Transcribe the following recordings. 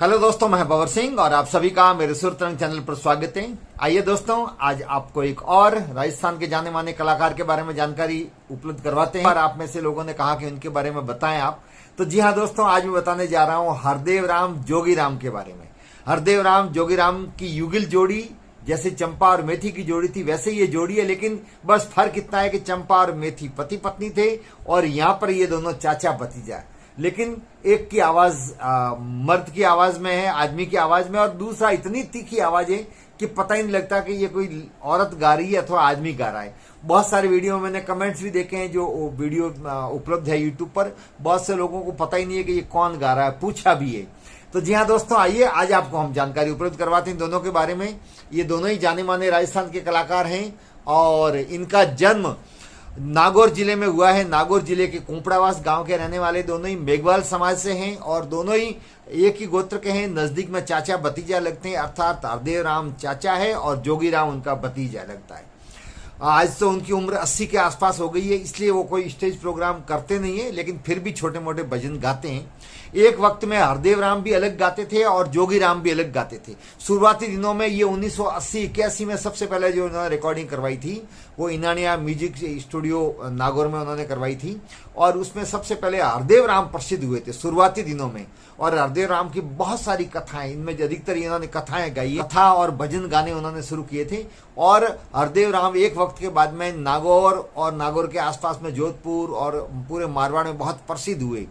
Hello दोस्तों, मैं बबर सिंह और आप सभी का मेरे सुर तरंग चैनल पर स्वागत है। आइए दोस्तों, आज आपको एक और राजस्थान के जाने माने कलाकार के बारे में जानकारी उपलब्ध करवाते हैं और आप में से लोगों ने कहा कि उनके बारे में बताएं आप। तो जी हाँ दोस्तों, आज मैं बताने जा रहा हूँ हरदेव राम जोगीराम के बारे में। हरदेव राम जोगीराम की युगल जोड़ी, जैसे चंपा और मेथी की जोड़ी थी वैसे ये जोड़ी है, लेकिन बस फर्क इतना है कि चंपा और मेथी पति पत्नी थे और यहाँ पर ये दोनों चाचा भतीजा। लेकिन एक की आवाज मर्द की आवाज में है, आदमी की आवाज में, और दूसरा इतनी तीखी आवाज है कि पता ही नहीं लगता कि ये कोई औरत गा रही है अथवा आदमी गा रहा है। बहुत सारे वीडियो में मैंने कमेंट्स भी देखे हैं, जो वीडियो उपलब्ध है यूट्यूब पर। बहुत से लोगों को पता ही नहीं है कि ये कौन गा रहा है, पूछा भी है। तो जी हाँ दोस्तों, आइए आज आपको हम जानकारी उपलब्ध करवाते हैं दोनों के बारे में। ये दोनों ही जाने माने राजस्थान के कलाकार हैं और इनका जन्म नागौर जिले में हुआ है। नागौर जिले के कुंपड़ावास गांव के रहने वाले दोनों ही मेघवाल समाज से हैं और दोनों ही एक ही गोत्र के हैं। नजदीक में चाचा भतीजा लगते हैं, अर्थात हरदेव राम चाचा है और जोगीराम उनका भतीजा लगता है। आज तो उनकी उम्र 80 के आसपास हो गई है, इसलिए वो कोई स्टेज प्रोग्राम करते नहीं है, लेकिन फिर भी छोटे मोटे भजन गाते हैं। एक वक्त में हरदेव राम भी अलग गाते थे और जोगीराम भी अलग गाते थे। शुरुआती दिनों में ये 1980-81 में सबसे पहले जो उन्होंने रिकॉर्डिंग करवाई थी वो इनानिया म्यूजिक स्टूडियो नागौर में उन्होंने करवाई थी और उसमें सबसे पहले हरदेव राम प्रसिद्ध हुए थे शुरुआती दिनों में। और हरदेव राम की बहुत सारी कथाएं, इनमें अधिकतर इन्होंने कथाएं गाई, कथा और भजन गाने उन्होंने शुरू किए थे। और हरदेव राम एक वक्त के बाद में नागौर और नागौर के आसपास में जोधपुर और पूरे मारवाड़ में बहुत प्रसिद्ध हुए।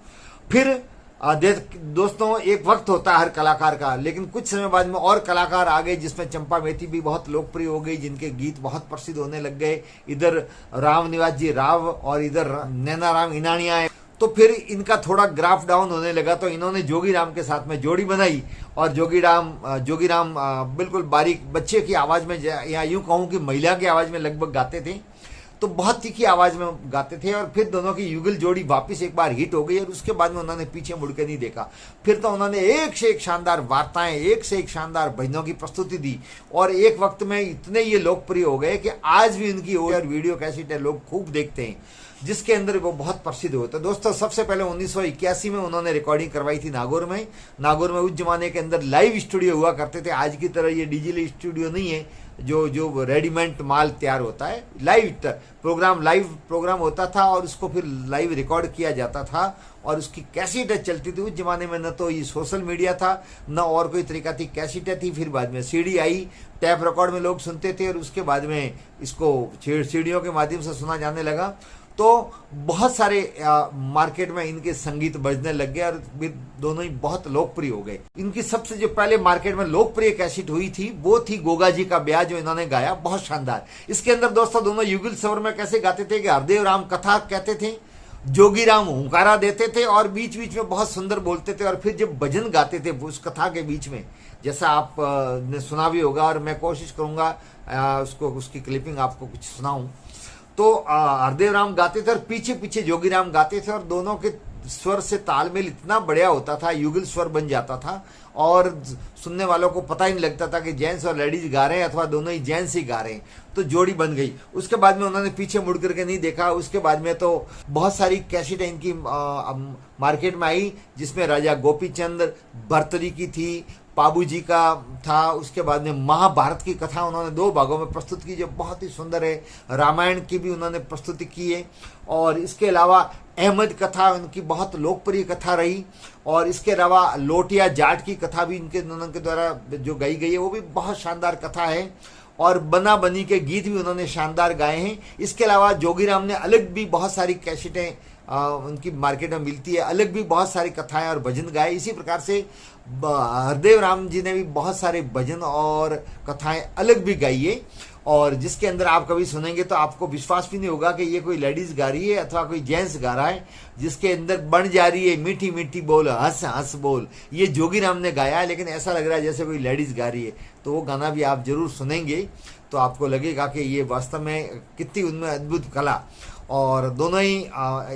फिर दोस्तों, एक वक्त होता है हर कलाकार का, लेकिन कुछ समय बाद में और कलाकार आ गए, जिसमें चंपा मेथी भी बहुत लोकप्रिय हो गई, जिनके गीत बहुत प्रसिद्ध होने लग गए। इधर राम निवास जी राव और इधर नैना राम इनानिया है। तो फिर इनका थोड़ा ग्राफ डाउन होने लगा, तो इन्होंने जोगीराम के साथ में जोड़ी बनाई और जोगीराम बिल्कुल बारीक बच्चे की आवाज में, या यूं कहूं कि महिला की आवाज में लगभग गाते थे, तो बहुत तीखी आवाज में गाते थे। और फिर दोनों की युगल जोड़ी वापस एक बार हिट हो गई और उसके बाद में उन्होंने पीछे मुड़ के नहीं देखा। फिर तो उन्होंने एक से एक शानदार वार्ताएं, एक से एक शानदार भजनों की प्रस्तुति दी और एक वक्त में इतने ये लोकप्रिय हो गए कि आज भी उनकी और वीडियो कैसेट लोग खूब देखते हैं, जिसके अंदर वो बहुत प्रसिद्ध हुए। तो दोस्तों, सबसे पहले 1981 में उन्होंने रिकॉर्डिंग करवाई थी नागौर में। नागौर में उस जमाने के अंदर लाइव स्टूडियो हुआ करते थे। आज की तरह ये डिजिटल स्टूडियो नहीं है जो रेडीमेड माल तैयार होता है। लाइव प्रोग्राम होता था और उसको फिर लाइव रिकॉर्ड किया जाता था और उसकी कैसेटें चलती थी। उस जमाने में न तो ये सोशल मीडिया था, न और कोई तरीका थी, कैसेटें थी। फिर बाद में सीडी आई, टैप रिकॉर्ड में लोग सुनते थे और उसके बाद में इसको सीडियों के माध्यम से सुना जाने लगा। तो बहुत सारे मार्केट में इनके संगीत बजने लग गए और फिर दोनों ही बहुत लोकप्रिय हो गए। इनकी सबसे जो पहले मार्केट में लोकप्रिय कैसेट हुई थी वो थी गोगा जी का ब्याह, जो इन्होंने गाया, बहुत शानदार। इसके अंदर दोस्तों दोनों युगल स्वर में कैसे गाते थे कि हरदेव राम कथा कहते थे, जोगीराम हुंकारा देते थे और बीच बीच में बहुत सुंदर बोलते थे। और फिर जब भजन गाते थे उस कथा के बीच में, जैसा आप ने सुना भी होगा और मैं कोशिश करूंगा उसकी क्लिपिंग आपको कुछ सुनाऊं। तो हरदेव राम गाते थे और पीछे पीछे जोगीराम गाते थे और दोनों के स्वर से तालमेल इतना बढ़िया होता था, युगल स्वर बन जाता था और सुनने वालों को पता ही नहीं लगता था कि जेंट्स और लेडीज गा रहे हैं अथवा दोनों ही जेंट्स ही गा रहे हैं। तो जोड़ी बन गई। उसके बाद में उन्होंने पीछे मुड़ करके नहीं देखा। उसके बाद में तो बहुत सारी कैसेटें इनकी मार्केट में आई, जिसमें राजा गोपीचंद भर्तरी की थी, पाबू जी का था। उसके बाद में महाभारत की कथा उन्होंने 2 भागों में प्रस्तुत की, जो बहुत ही सुंदर है। रामायण की भी उन्होंने प्रस्तुति की है और इसके अलावा अहमद कथा उनकी बहुत लोकप्रिय कथा रही। और इसके अलावा लोटिया जाट की कथा भी इनके दोनों के द्वारा जो गाई गई है, वो भी बहुत शानदार कथा है। और बना बनी के गीत भी उन्होंने शानदार गाए हैं। इसके अलावा जोगीराम ने अलग भी बहुत सारी कैसेटें उनकी मार्केट में मिलती है, अलग भी बहुत सारी कथाएं और भजन गाए। इसी प्रकार से हरदेव राम जी ने भी बहुत सारे भजन और कथाएं अलग भी गाई है, और जिसके अंदर आप कभी सुनेंगे तो आपको विश्वास भी नहीं होगा कि ये कोई लेडीज गा रही है अथवा कोई जेंट्स गा रहा है। जिसके अंदर बन जा रही है मीठी मीठी बोल, हंस हंस बोल, ये जोगीराम ने गाया है, लेकिन ऐसा लग रहा है जैसे कोई लेडीज गा रही है। तो वो गाना भी आप जरूर सुनेंगे तो आपको लगेगा कि ये वास्तव में कितनी उनमें अद्भुत कला। और दोनों ही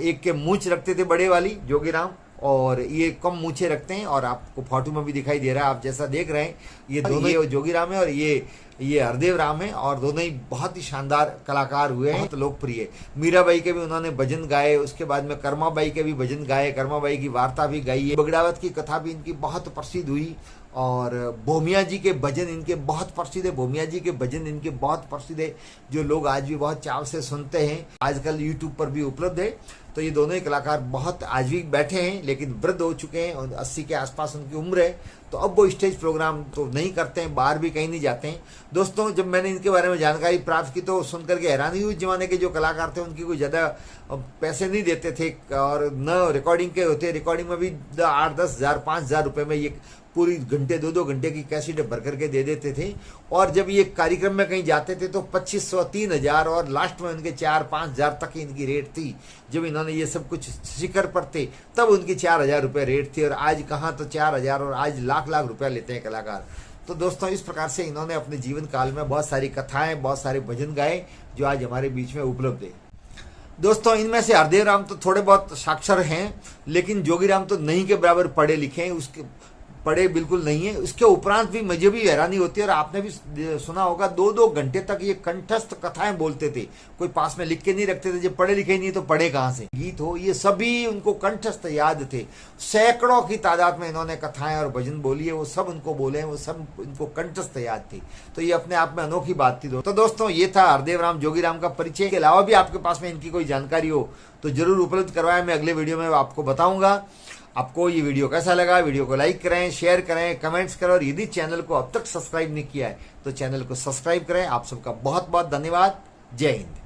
एक के मूंछ रखते थे बड़े वाली जोगीराम, और ये कम मूछे रखते हैं और आपको फोटो में भी दिखाई दे रहा है, आप जैसा देख रहे हैं ये दोनों, ये जोगीराम है और ये ये हरदेव राम है और दोनों ही बहुत ही शानदार कलाकार हुए हैं, बहुत लोकप्रिय। मीराबाई के भी उन्होंने भजन गाए, उसके बाद में कर्माबाई के भी भजन गाए, कर्माबाई की वार्ता भी गाई है, बगड़ावत की कथा भी इनकी बहुत प्रसिद्ध हुई और भोमिया जी के भजन इनके बहुत प्रसिद्ध है। भोमिया जी के भजन इनके बहुत प्रसिद्ध है, जो लोग आज भी बहुत चाव से सुनते हैं, आजकल यूट्यूब पर भी उपलब्ध है। तो ये दोनों ही कलाकार बहुत आज भी बैठे हैं, लेकिन वृद्ध हो चुके हैं और 80 के आसपास उनकी उम्र है, तो अब वो स्टेज प्रोग्राम तो नहीं करते हैं, बाहर भी कहीं नहीं जाते हैं। दोस्तों, जब मैंने इनके बारे में जानकारी प्राप्त की तो सुनकर के हैरानी हुई। जमाने के जो कलाकार थे उनकी कोई ज़्यादा पैसे नहीं देते थे और न रिकॉर्डिंग के होते, रिकॉर्डिंग में भी 8-10 हज़ार 5,000 रुपये में ये पूरी घंटे 2-2 घंटे की कैसेट भर करके दे देते थे। और जब ये कार्यक्रम में कहीं जाते थे तो 2,500, 3,000 और लास्ट में उनके 4-5 हज़ार तक इनकी रेट थी। जब इन्होंने ये सब कुछ शिखर पर थे तब उनकी 4,000 रुपये रेट थी, और आज कहाँ तो 4,000 और आज लाख लाख रुपया लेते हैं कलाकार। तो दोस्तों, इस प्रकार से इन्होंने अपने जीवन काल में बहुत सारी कथाएं, बहुत सारे भजन गाए जो आज हमारे बीच में उपलब्ध है। दोस्तों, इनमें से हरदेव राम तो थोड़े बहुत साक्षर हैं, लेकिन जोगीराम तो नहीं के बराबर पढ़े लिखे हैं, उसके पढ़े बिल्कुल नहीं है। उसके उपरांत भी मुझे भी हैरानी होती है, और आपने भी सुना होगा 2-2 घंटे तक ये कंठस्थ कथाएं बोलते थे, कोई पास में लिख के नहीं रखते थे। जब पढ़े लिखे नहीं तो पढ़े कहाँ से गीत हो, ये सभी उनको कंठस्थ याद थे। सैकड़ों की तादाद में इन्होंने कथाएं और भजन बोली है, वो सब उनको बोले हैं, वो सब इनको कंठस्थ याद थी। तो ये अपने आप में अनोखी बात थी। तो दोस्तों, ये था हरदेव राम जोगीराम का परिचय। के अलावा भी आपके पास में इनकी कोई जानकारी हो तो जरूर उपलब्ध करवाएं, मैं अगले वीडियो में आपको बताऊंगा। आपको ये वीडियो कैसा लगा, वीडियो को लाइक करें, शेयर करें, कमेंट्स करें, और यदि चैनल को अब तक सब्सक्राइब नहीं किया है तो चैनल को सब्सक्राइब करें। आप सबका बहुत बहुत धन्यवाद। जय हिंद।